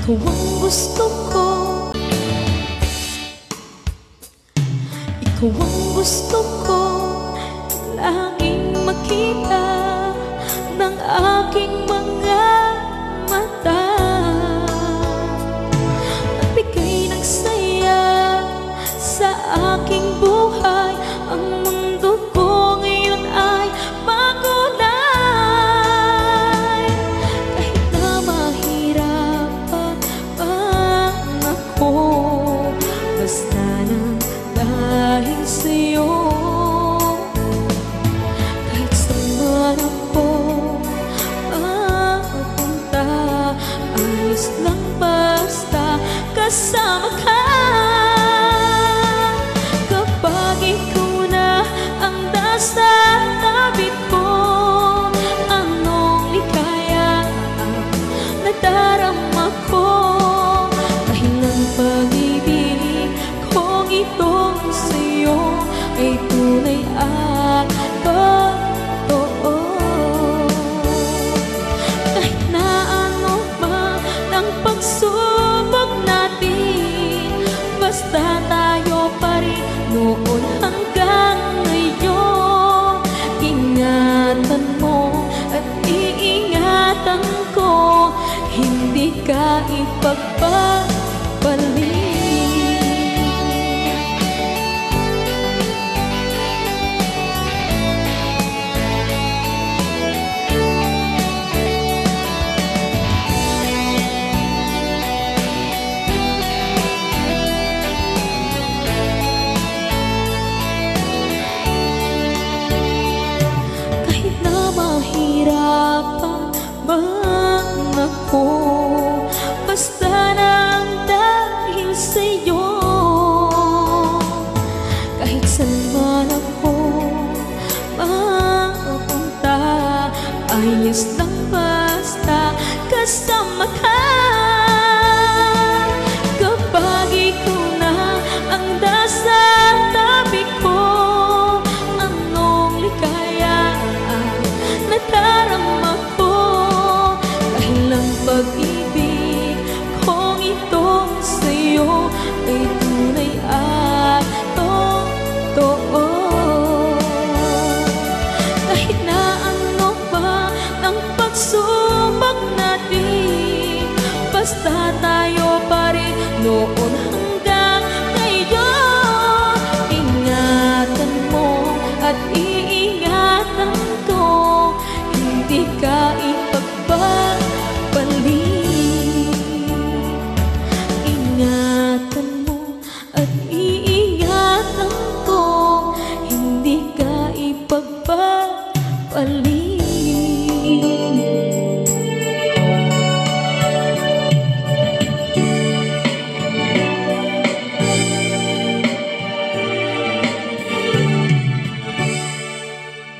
Ikaw ang gusto ko, ikaw ang gusto ko laging makita ng aking mga mata. Nagbigay ng saya sa aking buhay. Ang mundo ko ngayon ay makulay. Kahit na mahirapan ako, basta nang dahil sa'yo. Kahit saan ako mapunta, ayos lang basta kasama ka. Kapag ikaw na ang nasa tabi ko, anong likaya ang nadarama ko. Dahil ang pag-ibig kong itong sa'yo ay tunay at totoo. Kahit na ano man ang pagsubok natin, basta tayo pa rin noon hanggang ngayon. Ingatan mo at iingatan ko, hindi ka ipagpapalik. Mahirapan man ako, basta nang dahil sa'yo. Kahit saan man ako mapunta, ayos lang basta kasama ka. Kapag ikaw na ang nasa tabi ko, anong likaya ang nadarama ko. Dahil ang pag-ibig kong itong sa'yo ay tunay at totoo. Kahit na ano pa ang pagsubok natin, basta